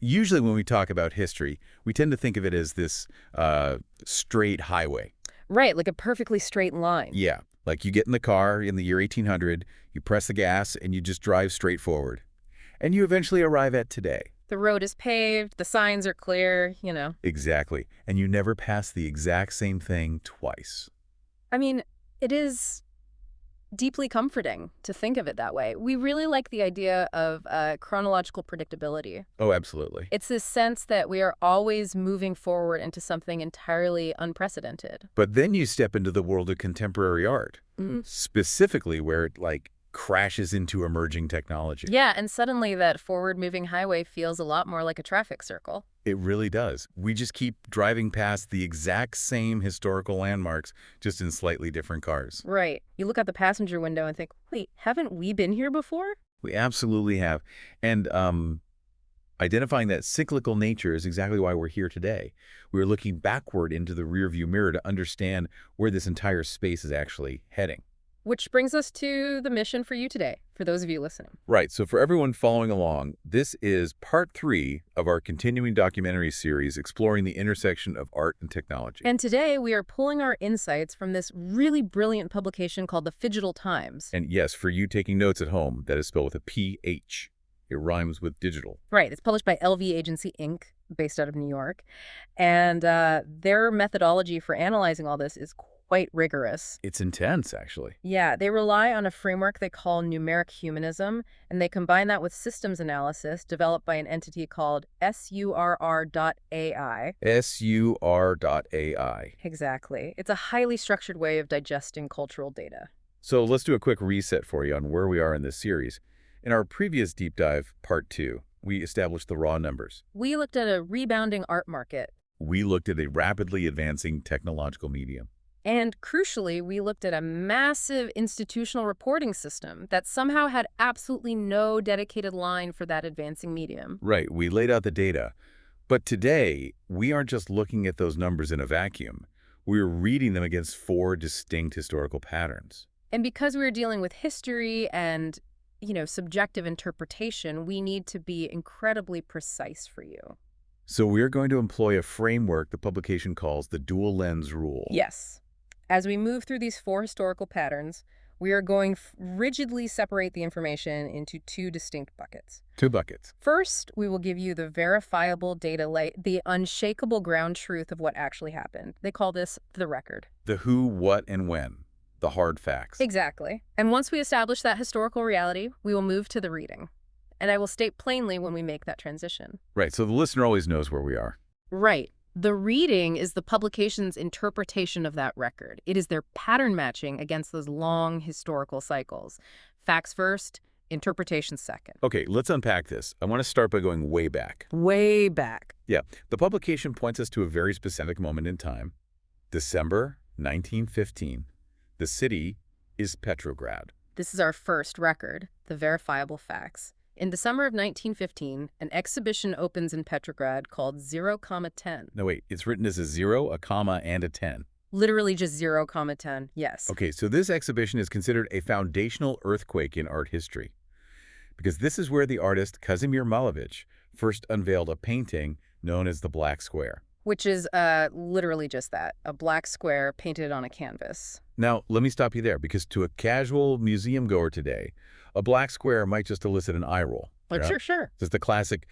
Usually when we talk about history, we tend to think of it as this straight highway. Right, like a perfectly straight line. Yeah, like you get in the car in the year 1800, you press the gas, and you just drive straight forward. And you eventually arrive at today. The road is paved, the signs are clear. Exactly. And you never pass the exact same thing twice. I mean, it is deeply comforting to think of it that way. We really like the idea of chronological predictability. Oh, absolutely. It's this sense that we are always moving forward into something entirely unprecedented. But then you step into the world of contemporary art, specifically where it, crashes into emerging technology. Yeah, and suddenly that forward-moving highway feels a lot more like a traffic circle. It really does. We just keep driving past the exact same historical landmarks, just in slightly different cars. Right. You look out the passenger window and think, wait, haven't we been here before? We absolutely have. And identifying that cyclical nature is exactly why we're here today. We're looking backward into the rearview mirror to understand where this entire space is actually heading. Which brings us to the mission for you today, for those of you listening. Right. So for everyone following along, this is part 3 of our continuing documentary series exploring the intersection of art and technology. And today we are pulling our insights from this really brilliant publication called the Phygital Times. And yes, for you taking notes at home, that is spelled with a PH. It rhymes with digital. Right. It's published by LV Agency, Inc., based out of New York. And their methodology for analyzing all this is quite rigorous. It's intense, actually. Yeah, they rely on a framework they call numeric humanism, and they combine that with systems analysis developed by an entity called SURR.ai. SUR.ai. Exactly. It's a highly structured way of digesting cultural data. So let's do a quick reset for you on where we are in this series. In our previous deep dive, part 2, we established the raw numbers. We looked at a rebounding art market. We looked at a rapidly advancing technological medium. And crucially, we looked at a massive institutional reporting system that somehow had absolutely no dedicated line for that advancing medium. Right, we laid out the data. But today, we aren't just looking at those numbers in a vacuum. We're reading them against 4 distinct historical patterns. And because we're dealing with history and, subjective interpretation, we need to be incredibly precise for you. So we're going to employ a framework the publication calls the dual lens rule. Yes. As we move through these 4 historical patterns, we are going to rigidly separate the information into 2 distinct buckets. 2 buckets. First, we will give you the verifiable data, the unshakable ground truth of what actually happened. They call this the record. The who, what, and when. The hard facts. Exactly. And once we establish that historical reality, we will move to the reading. And I will state plainly when we make that transition. Right, so the listener always knows where we are. Right. The reading is the publication's interpretation of that record. It is their pattern matching against those long historical cycles. Facts first, interpretation second. Okay, let's unpack this. I want to start by going way back. Way back. Yeah, the publication points us to a very specific moment in time. December 1915. The city is Petrograd. This is our first record, the verifiable facts. In December of 1915, an exhibition opens in Petrograd called 0,10. No, wait, it's written as a 0, a comma, and a 10. Literally just 0,10, yes. Okay, so this exhibition is considered a foundational earthquake in art history, because this is where the artist Kazimir Malevich first unveiled a painting known as the Black Square. Which is literally just that, a black square painted on a canvas. Now, let me stop you there, because to a casual museum goer today, a black square might just elicit an eye roll. Like, sure. It's the classic,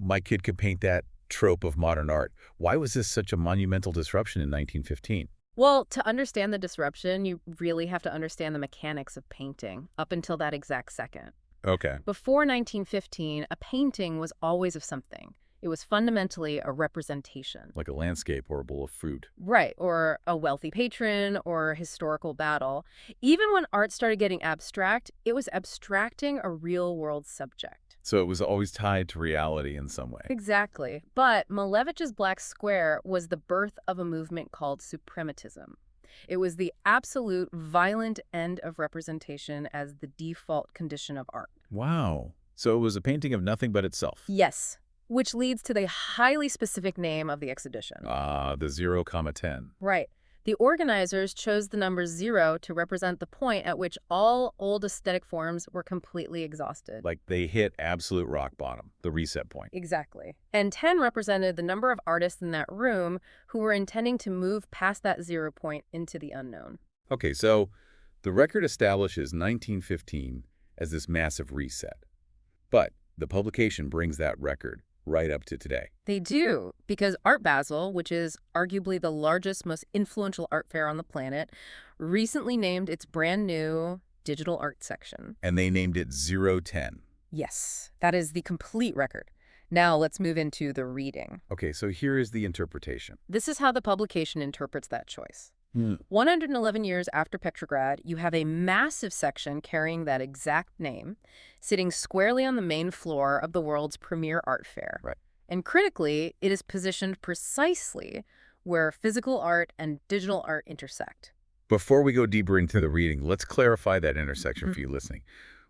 my kid could paint that trope of modern art. Why was this such a monumental disruption in 1915? Well, to understand the disruption, you really have to understand the mechanics of painting up until that exact second. Okay. Before 1915, a painting was always of something. It was fundamentally a representation. Like a landscape or a bowl of fruit. Right, or a wealthy patron or a historical battle. Even when art started getting abstract, it was abstracting a real-world subject. So it was always tied to reality in some way. Exactly. But Malevich's Black Square was the birth of a movement called suprematism. It was the absolute violent end of representation as the default condition of art. Wow. So it was a painting of nothing but itself. Yes. Which leads to the highly specific name of the exhibition. The 0,10. Right. The organizers chose the number 0 to represent the point at which all old aesthetic forms were completely exhausted. Like they hit absolute rock bottom, the reset point. Exactly. And 10 represented the number of artists in that room who were intending to move past that 0 point into the unknown. Okay, so the record establishes 1915 as this massive reset. But the publication brings that record right up to today. They do, because Art Basel, which is arguably the largest, most influential art fair on the planet, recently named its brand new digital art section. And they named it 010. Yes, that is the complete record. Now let's move into the reading. Okay, so here is the interpretation. This is how the publication interprets that choice. 111 years after Petrograd, you have a massive section carrying that exact name, sitting squarely on the main floor of the world's premier art fair. Right. And critically, it is positioned precisely where physical art and digital art intersect. Before we go deeper into the reading, let's clarify that intersection for you listening.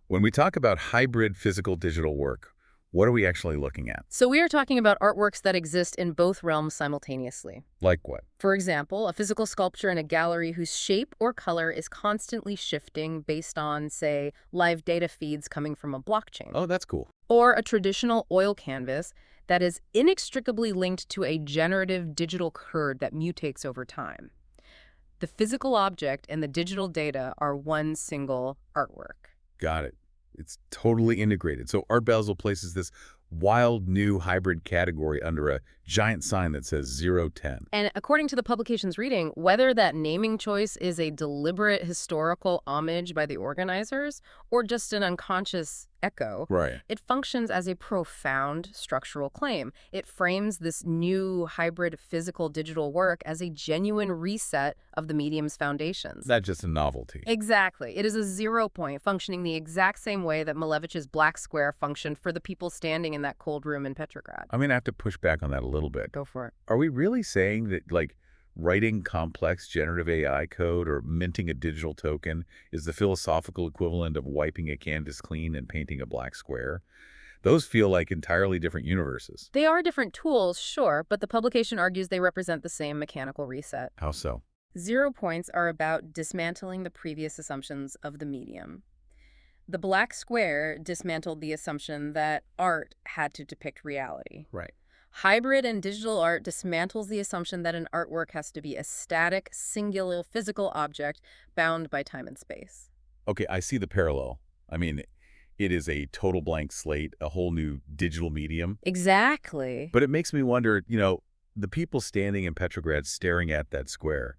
When we talk about hybrid physical-digital work, what are we actually looking at? So we are talking about artworks that exist in both realms simultaneously. Like what? For example, a physical sculpture in a gallery whose shape or color is constantly shifting based on, say, live data feeds coming from a blockchain. Oh, that's cool. Or a traditional oil canvas that is inextricably linked to a generative digital curd that mutates over time. The physical object and the digital data are one single artwork. Got it. It's totally integrated. So Art Basel places this wild new hybrid category under a giant sign that says 010. And according to the publication's reading, whether that naming choice is a deliberate historical homage by the organizers or just an unconscious echo, Right. it functions as a profound structural claim. It frames this new hybrid physical-digital work as a genuine reset of the medium's foundations. Not just a novelty. Exactly. It is a 0 point functioning the exact same way that Malevich's black square functioned for the people standing in that cold room in Petrograd. I'm going to have to push back on that a little bit. Go for it. Are we really saying that, like, writing complex generative AI code or minting a digital token is the philosophical equivalent of wiping a canvas clean and painting a black square? Those feel like entirely different universes. They are different tools, sure, but the publication argues they represent the same mechanical reset. How so? 0 points are about dismantling the previous assumptions of the medium. The black square dismantled the assumption that art had to depict reality. Right. Hybrid and digital art dismantles the assumption that an artwork has to be a static, singular physical object bound by time and space. Okay, I see the parallel. I mean, it is a total blank slate, a whole new digital medium. Exactly. But it makes me wonder, the people standing in Petrograd staring at that square,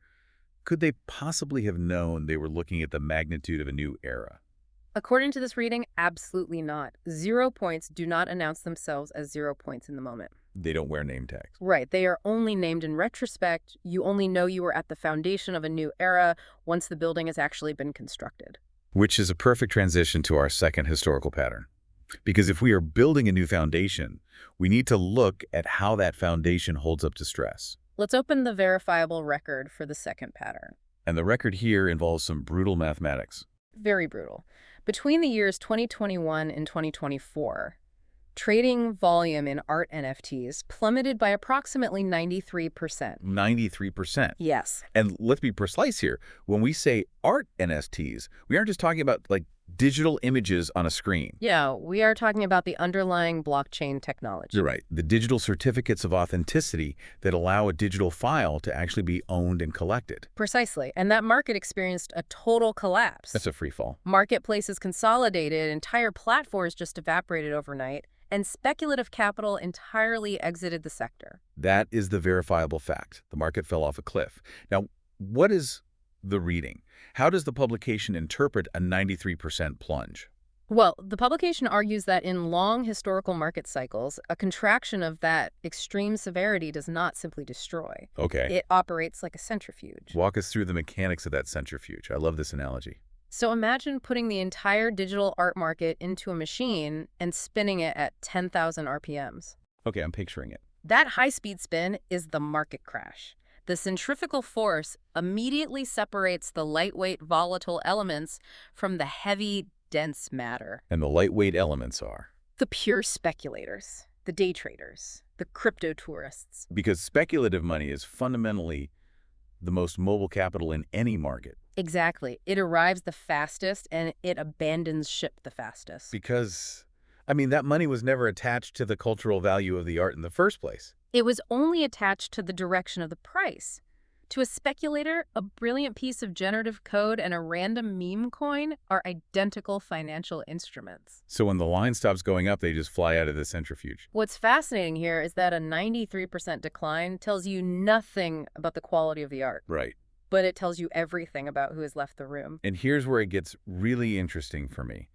could they possibly have known they were looking at the magnitude of a new era? According to this reading, absolutely not. 0 points do not announce themselves as 0 points in the moment. They don't wear name tags. Right. They are only named in retrospect. You only know you were at the foundation of a new era once the building has actually been constructed. Which is a perfect transition to our second historical pattern. Because if we are building a new foundation, we need to look at how that foundation holds up to stress. Let's open the verifiable record for the second pattern. And the record here involves some brutal mathematics. Very brutal. Between the years 2021 and 2024, trading volume in art NFTs plummeted by approximately 93%. 93%. Yes. And let's be precise here. When we say art NFTs, we aren't just talking about, like, digital images on a screen. Yeah, we are talking about the underlying blockchain technology. You're right. The digital certificates of authenticity that allow a digital file to actually be owned and collected. Precisely. And that market experienced a total collapse. That's a free fall. Marketplaces consolidated, entire platforms just evaporated overnight, and speculative capital entirely exited the sector. That is the verifiable fact. The market fell off a cliff. Now, what is the reading? How does the publication interpret a 93% plunge? Well, the publication argues that in long historical market cycles, a contraction of that extreme severity does not simply destroy. Okay. It operates like a centrifuge. Walk us through the mechanics of that centrifuge. I love this analogy. So imagine putting the entire digital art market into a machine and spinning it at 10,000 RPMs. Okay, I'm picturing it. That high-speed spin is the market crash. The centrifugal force immediately separates the lightweight volatile elements from the heavy, dense matter. And the lightweight elements are? The pure speculators, the day traders, the crypto tourists. Because speculative money is fundamentally the most mobile capital in any market. Exactly. It arrives the fastest and it abandons ship the fastest. Because, I mean, that money was never attached to the cultural value of the art in the first place. It was only attached to the direction of the price. To a speculator, a brilliant piece of generative code and a random meme coin are identical financial instruments. So when the line stops going up, they just fly out of the centrifuge. What's fascinating here is that a 93% decline tells you nothing about the quality of the art, Right. but it tells you everything about who has left the room. And here's where it gets really interesting for me.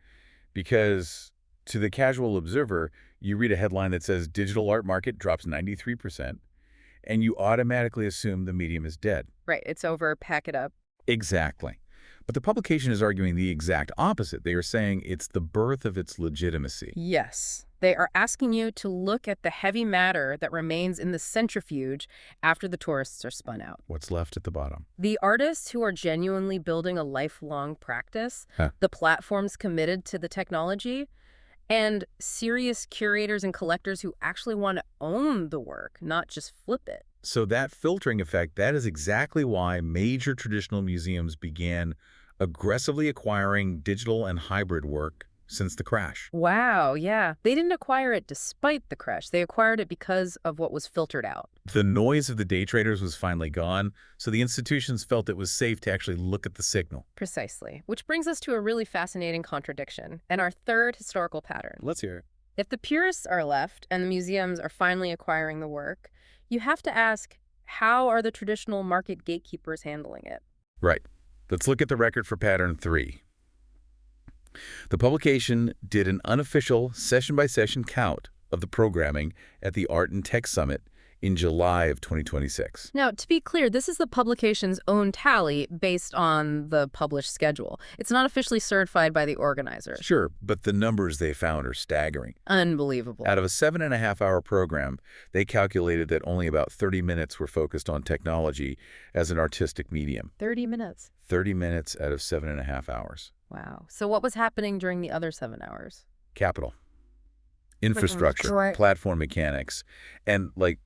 Because to the casual observer, you read a headline that says digital art market drops 93%, and you automatically assume the medium is dead. Right, it's over, pack it up. Exactly. But the publication is arguing the exact opposite. They are saying it's the birth of its legitimacy. Yes. They are asking you to look at the heavy matter that remains in the centrifuge after the tourists are spun out. What's left at the bottom? The artists who are genuinely building a lifelong practice, the platforms committed to the technology, and serious curators and collectors who actually want to own the work, not just flip it. So that filtering effect, that is exactly why major traditional museums began aggressively acquiring digital and hybrid work since the crash. Wow, yeah. They didn't acquire it despite the crash. They acquired it because of what was filtered out. The noise of the day traders was finally gone, so the institutions felt it was safe to actually look at the signal. Precisely. Which brings us to a really fascinating contradiction and our third historical pattern. Let's hear it. If the purists are left and the museums are finally acquiring the work, you have to ask, how are the traditional market gatekeepers handling it? Right. Let's look at the record for pattern 3. The publication did an unofficial session-by-session count of the programming at the Art+Tech Summit in July of 2026. Now, to be clear, this is the publication's own tally based on the published schedule. It's not officially certified by the organizers. Sure, but the numbers they found are staggering. Unbelievable. Out of a 7.5-hour program, they calculated that only about 30 minutes were focused on technology as an artistic medium. 30 minutes. 30 minutes out of 7.5 hours. Wow. So what was happening during the other 7 hours? Capital, infrastructure, platform mechanics, and an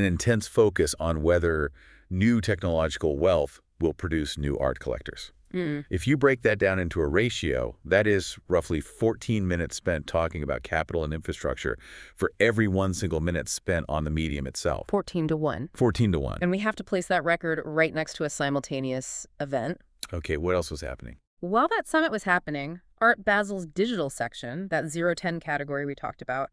intense focus on whether new technological wealth will produce new art collectors. If you break that down into a ratio, that is roughly 14 minutes spent talking about capital and infrastructure for every 1 single minute spent on the medium itself. 14 to 1. 14 to 1. And we have to place that record right next to a simultaneous event. Okay, what else was happening? While that summit was happening, Art Basel's digital section, that 0-10 category we talked about,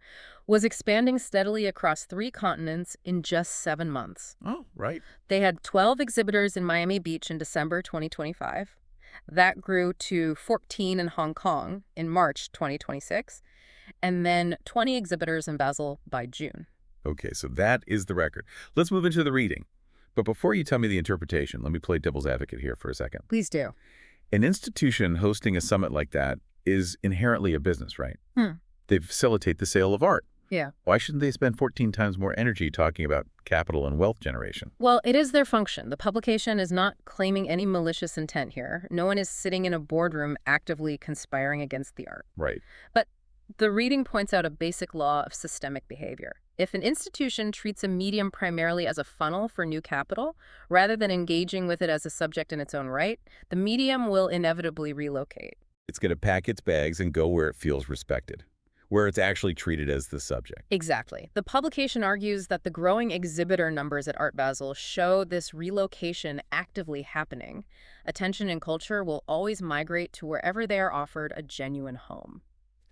was expanding steadily across 3 continents in just 7 months. Oh, right. They had 12 exhibitors in Miami Beach in December 2025. That grew to 14 in Hong Kong in March 2026, and then 20 exhibitors in Basel by June. Okay, so that is the record. Let's move into the reading. But before you tell me the interpretation, let me play devil's advocate here for a second. Please do. An institution hosting a summit like that is inherently a business, right? They facilitate the sale of art. Yeah. Why shouldn't they spend 14 times more energy talking about capital and wealth generation? Well, it is their function. The publication is not claiming any malicious intent here. No one is sitting in a boardroom actively conspiring against the art. Right. But the reading points out a basic law of systemic behavior. If an institution treats a medium primarily as a funnel for new capital, rather than engaging with it as a subject in its own right, the medium will inevitably relocate. It's going to pack its bags and go where it feels respected, where it's actually treated as the subject. Exactly. The publication argues that the growing exhibitor numbers at Art Basel show this relocation actively happening. Attention and culture will always migrate to wherever they are offered a genuine home.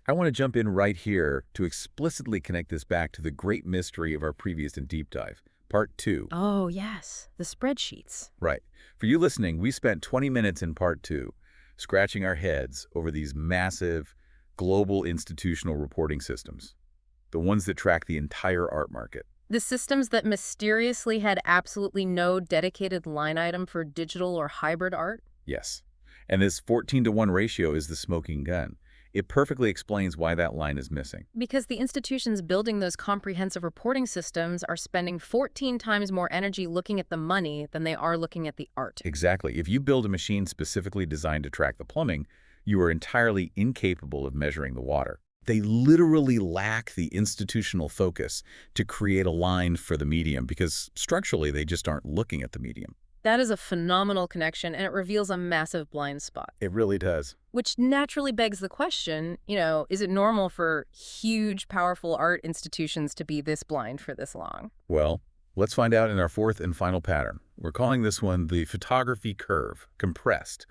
I want to jump in right here to explicitly connect this back to the great mystery of our previous and deep dive, part 2. Oh, yes, the spreadsheets. Right. For you listening, we spent 20 minutes in part 2 scratching our heads over these massive global institutional reporting systems, the ones that track the entire art market. The systems that mysteriously had absolutely no dedicated line item for digital or hybrid art? Yes. And this 14 to 1 ratio is the smoking gun. It perfectly explains why that line is missing. Because the institutions building those comprehensive reporting systems are spending 14 times more energy looking at the money than they are looking at the art. Exactly. If you build a machine specifically designed to track the plumbing, you are entirely incapable of measuring the water. They literally lack the institutional focus to create a line for the medium because structurally they just aren't looking at the medium. That is a phenomenal connection, and it reveals a massive blind spot. It really does. Which naturally begs the question, is it normal for huge, powerful art institutions to be this blind for this long? Well, let's find out in our fourth and final pattern. We're calling this one the photography curve, compressed.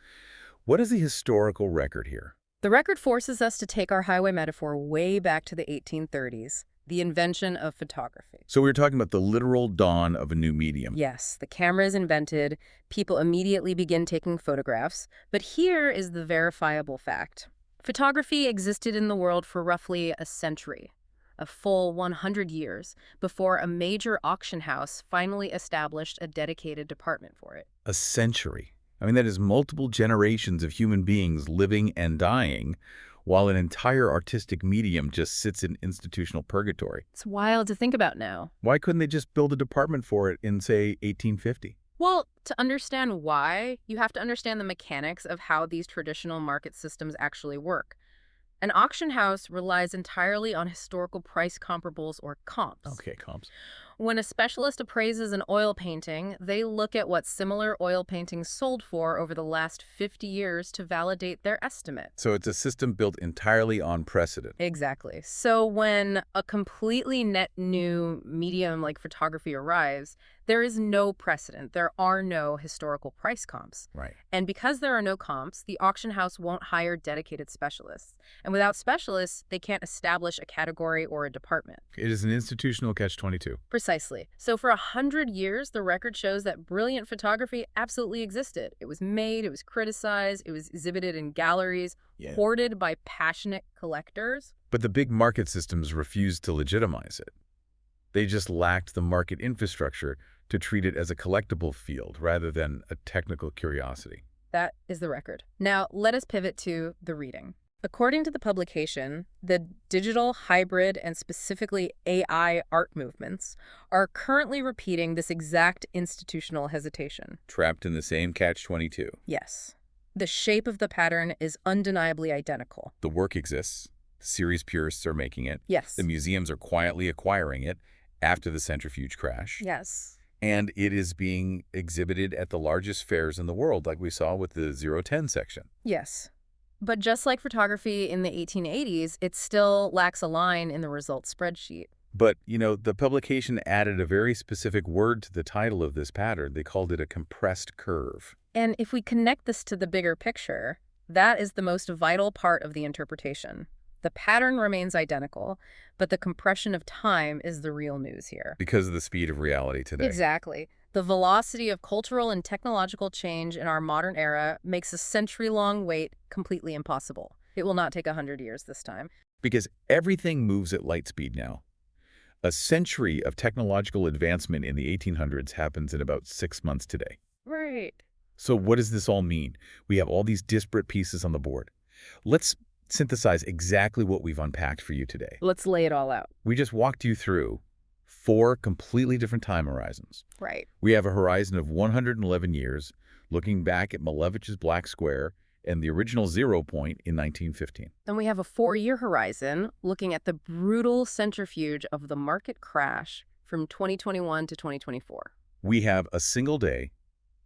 What is the historical record here? The record forces us to take our highway metaphor way back to the 1830s, the invention of photography. So we were talking about the literal dawn of a new medium. Yes, the camera is invented, people immediately begin taking photographs, but here is the verifiable fact. Photography existed in the world for roughly a century, a full 100 years, before a major auction house finally established a dedicated department for it. A century. I mean, that is multiple generations of human beings living and dying, while an entire artistic medium just sits in institutional purgatory. It's wild to think about now. Why couldn't they just build a department for it in, say, 1850? Well, to understand why, you have to understand the mechanics of how these traditional market systems actually work. An auction house relies entirely on historical price comparables or comps. Okay, comps. When a specialist appraises an oil painting, they look at what similar oil paintings sold for over the last 50 years to validate their estimate. So it's a system built entirely on precedent. Exactly. So when a completely net new medium like photography arrives, there is no precedent. There are no historical price comps. Right. And because there are no comps, the auction house won't hire dedicated specialists. And without specialists, they can't establish a category or a department. It is an institutional catch-22. Precisely. So for 100 years, the record shows that brilliant photography absolutely existed. It was made, it was criticized, it was exhibited in galleries, hoarded by passionate collectors. But the big market systems refused to legitimize it. They just lacked the market infrastructure to treat it as a collectible field rather than a technical curiosity. That is the record. Now, let us pivot to the reading. According to the publication, the digital, hybrid, and specifically AI art movements are currently repeating this exact institutional hesitation. Trapped in the same catch-22. Yes. The shape of the pattern is undeniably identical. The work exists. The series purists are making it. Yes. The museums are quietly acquiring it after the centrifuge crash. Yes. And it is being exhibited at the largest fairs in the world, like we saw with the 010 section. Yes. But just like photography in the 1880s, it still lacks a line in the results spreadsheet. But, the publication added a very specific word to the title of this pattern. They called it a compressed curve. And if we connect this to the bigger picture, that is the most vital part of the interpretation. The pattern remains identical, but the compression of time is the real news here. Because of the speed of reality today. Exactly. The velocity of cultural and technological change in our modern era makes a century-long wait completely impossible. It will not take 100 years this time. Because everything moves at light speed now. A century of technological advancement in the 1800s happens in about 6 months today. Right. So what does this all mean? We have all these disparate pieces on the board. Let's synthesize exactly what we've unpacked for you today. Let's lay it all out. We just walked you through 4 completely different time horizons. Right. We have a horizon of 111 years, looking back at Malevich's Black Square and the original 0 point in 1915. Then we have a 4-year horizon looking at the brutal centrifuge of the market crash from 2021 to 2024. We have a single day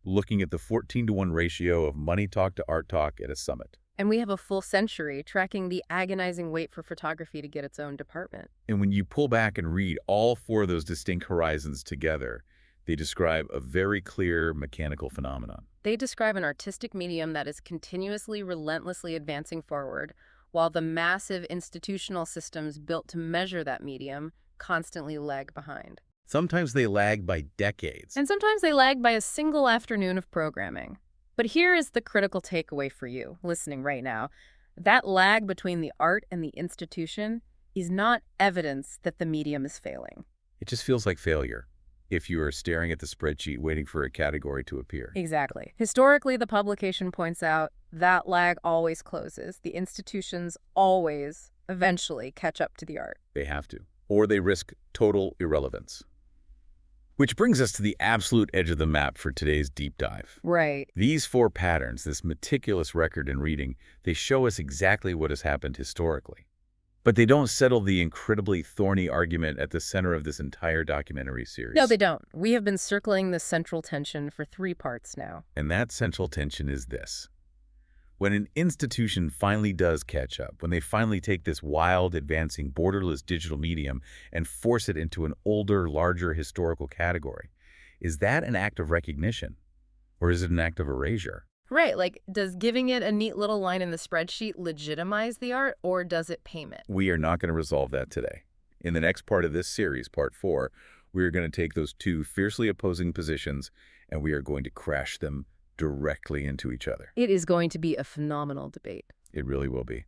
looking at the 14-to-1 ratio of money talk to art talk at a summit. And we have a full century tracking the agonizing wait for photography to get its own department. And when you pull back and read all 4 of those distinct horizons together, they describe a very clear mechanical phenomenon. They describe an artistic medium that is continuously, relentlessly advancing forward, while the massive institutional systems built to measure that medium constantly lag behind. Sometimes they lag by decades. And sometimes they lag by a single afternoon of programming. But here is the critical takeaway for you, listening right now. That lag between the art and the institution is not evidence that the medium is failing. It just feels like failure if you are staring at the spreadsheet waiting for a category to appear. Exactly. Historically, the publication points out that lag always closes. The institutions always, eventually, catch up to the art. They have to, or they risk total irrelevance. Which brings us to the absolute edge of the map for today's deep dive. Right. These 4 patterns, this meticulous record in reading, they show us exactly what has happened historically. But they don't settle the incredibly thorny argument at the center of this entire documentary No, they series. don't. We have been circling the central tension for 3 parts now. And that central tension is this. When an institution finally does catch up, when they finally take this wild, advancing, borderless digital medium and force it into an older, larger historical category, is that an act of recognition? Or is it an act of erasure? Right, like, does giving it a neat little line in the spreadsheet legitimize the art, or does it pame it? We are not going to resolve that today. In the next part of this series, part 4, we are going to take those two fiercely opposing positions and we are going to crash them directly into each other. It is going to be a phenomenal debate. It really will be.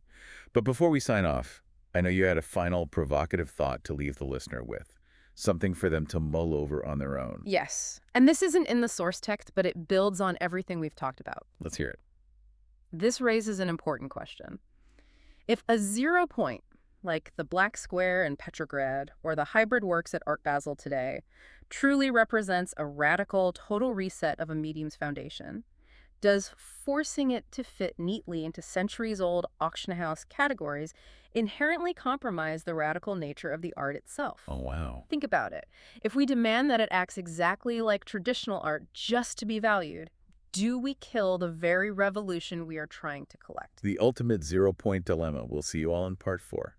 But before we sign off, I know you had a final provocative thought to leave the listener with, something for them to mull over on their own. Yes, and this isn't in the source text, but it builds on everything we've talked about. Let's hear it. This raises an important question. If a 0 point, like the black square in Petrograd or the hybrid works at Art Basel today, truly represents a radical total reset of a medium's foundation, does forcing it to fit neatly into centuries-old auction house categories inherently compromise the radical nature of the art itself? Oh, wow. Think about it. If we demand that it acts exactly like traditional art just to be valued, do we kill the very revolution we are trying to collect? The ultimate 0 point dilemma. We'll see you all in part 4.